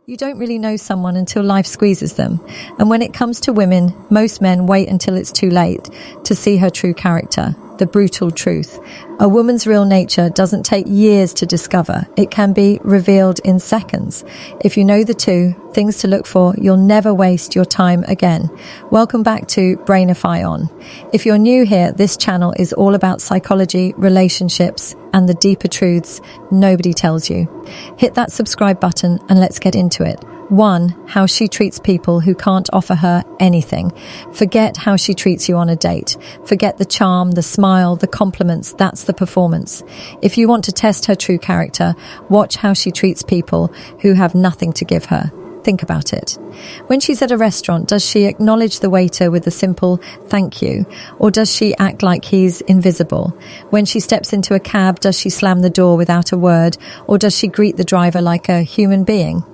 You don't really know someone until life squeezes them. And when it comes to women, most men wait until it's too late to see her true character, the brutal truth. A woman's real nature doesn't take years to discover. It can be revealed in seconds. If you know the two things to look for, you'll never waste your time again. Welcome back to Brainify On. If you're new here, this channel is all about psychology, relationships, and the deeper truths nobody tells you. Hit that subscribe button and let's get into it. 1. How she treats people who can't offer her anything. Forget how she treats you on a date. Forget the charm, the smile, the compliments. That's the performance. If you want to test her true character, watch how she treats people who have nothing to give her. Think about it. When she's at a restaurant, does she acknowledge the waiter with a simple thank you? Or does she act like he's invisible? When she steps into a cab, does she slam the door without a word? Or does she greet the driver like a human being?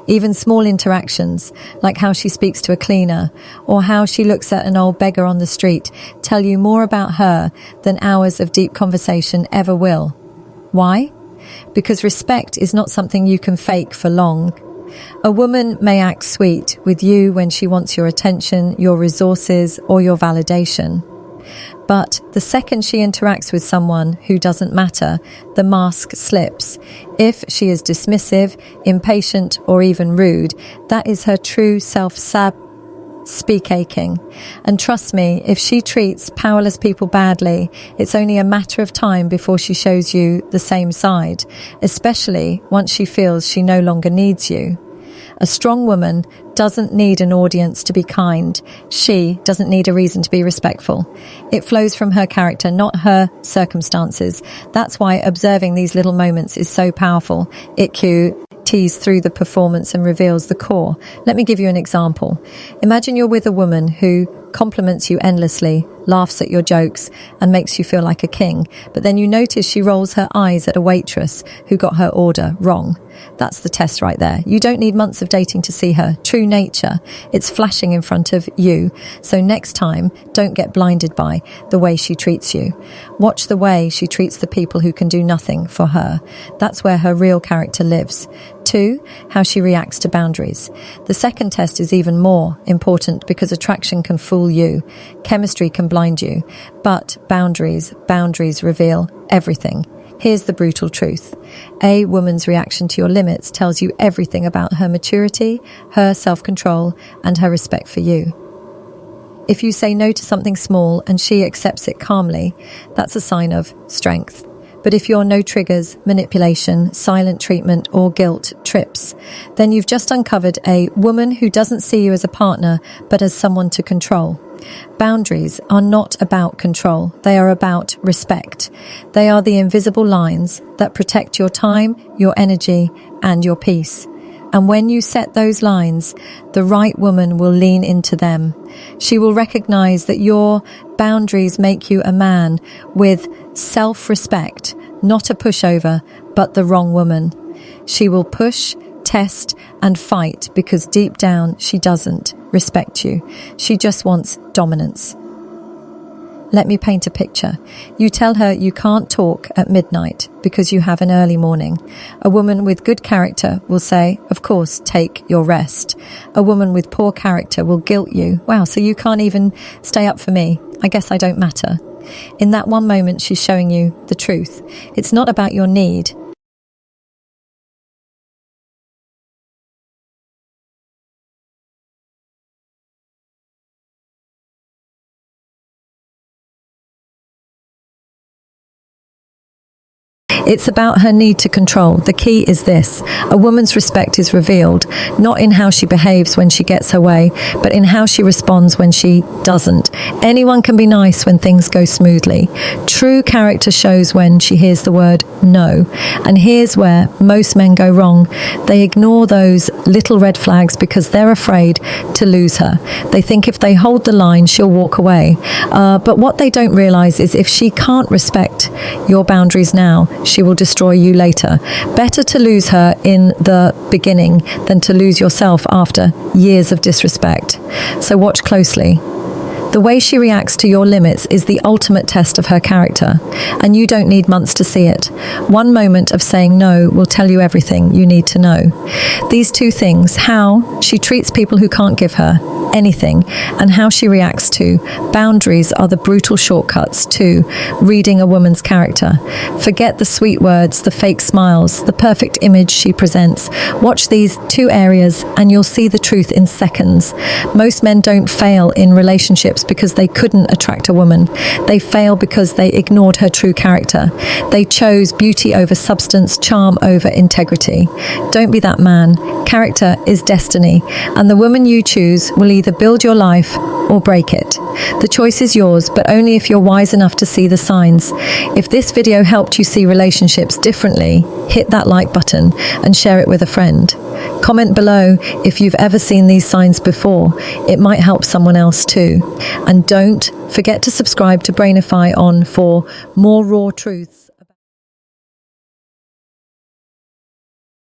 Even small interactions, like how she speaks to a cleaner or how she looks at an old beggar on the street, tell you more about her than hours of deep conversation ever will. Why? Because respect is not something you can fake for long. A woman may act sweet with you when she wants your attention, your resources, or your validation. But the second she interacts with someone who doesn't matter, the mask slips. If she is dismissive, impatient, or even rude, that is her true speak aching. And trust me, if she treats powerless people badly, it's only a matter of time before she shows you the same side, especially once she feels she no longer needs you. A strong woman doesn't need an audience to be kind. She doesn't need a reason to be respectful. It flows from her character, not her circumstances. That's why observing these little moments is so powerful. It cues through the performance and reveals the core. Let me give you an example. Imagine you're with a woman who compliments you endlessly, laughs at your jokes, and makes you feel like a king. But then you notice she rolls her eyes at a waitress who got her order wrong. That's the test right there. You don't need months of dating to see her true nature. It's flashing in front of you. So next time, don't get blinded by the way she treats you. Watch the way she treats the people who can do nothing for her. That's where her real character lives. 2. How she reacts to boundaries. The second test is even more important because attraction can fool you. Chemistry can blind you. But boundaries reveal everything. Here's the brutal truth. A woman's reaction to your limits tells you everything about her maturity, her self-control, and her respect for you. If you say no to something small and she accepts it calmly, that's a sign of strength. But if your no triggers, manipulation, silent treatment, or guilt trips, then you've just uncovered a woman who doesn't see you as a partner, but as someone to control. Boundaries are not about control. They are about respect. They are the invisible lines that protect your time, your energy, and your peace. And when you set those lines, the right woman will lean into them. She will recognize that your boundaries make you a man with self-respect, not a pushover, but the wrong woman. She will push, test, and fight because deep down she doesn't respect you. She just wants dominance. Let me paint a picture. You tell her you can't talk at midnight because you have an early morning. A woman with good character will say, of course, take your rest. A woman with poor character will guilt you. Wow, so you can't even stay up for me. I guess I don't matter. In that one moment, she's showing you the truth. It's not about your need. It's about her need to control. The key is this. A woman's respect is revealed, not in how she behaves when she gets her way, but in how she responds when she doesn't. Anyone can be nice when things go smoothly. True character shows when she hears the word no. And here's where most men go wrong. They ignore those little red flags because they're afraid to lose her. They think if they hold the line, she'll walk away. But what they don't realize is if she can't respect your boundaries now, she will destroy you later. Better to lose her in the beginning than to lose yourself after years of disrespect. So watch closely. The way she reacts to your limits is the ultimate test of her character, and you don't need months to see it. One moment of saying no will tell you everything you need to know. These two things, how she treats people who can't give her anything, and how she reacts to boundaries, are the brutal shortcuts to reading a woman's character. Forget the sweet words, the fake smiles, the perfect image she presents. Watch these two areas and you'll see the truth in seconds. Most men don't fail in relationships because they couldn't attract a woman. They fail because they ignored her true character. They chose beauty over substance, charm over integrity. Don't be that man. Character is destiny, and the woman you choose will either build your life or break it. The choice is yours, but only if you're wise enough to see the signs. If this video helped you see relationships differently, hit that like button and share it with a friend. Comment below if you've ever seen these signs before. It might help someone else too. And don't forget to subscribe to Brainify On for more raw truths.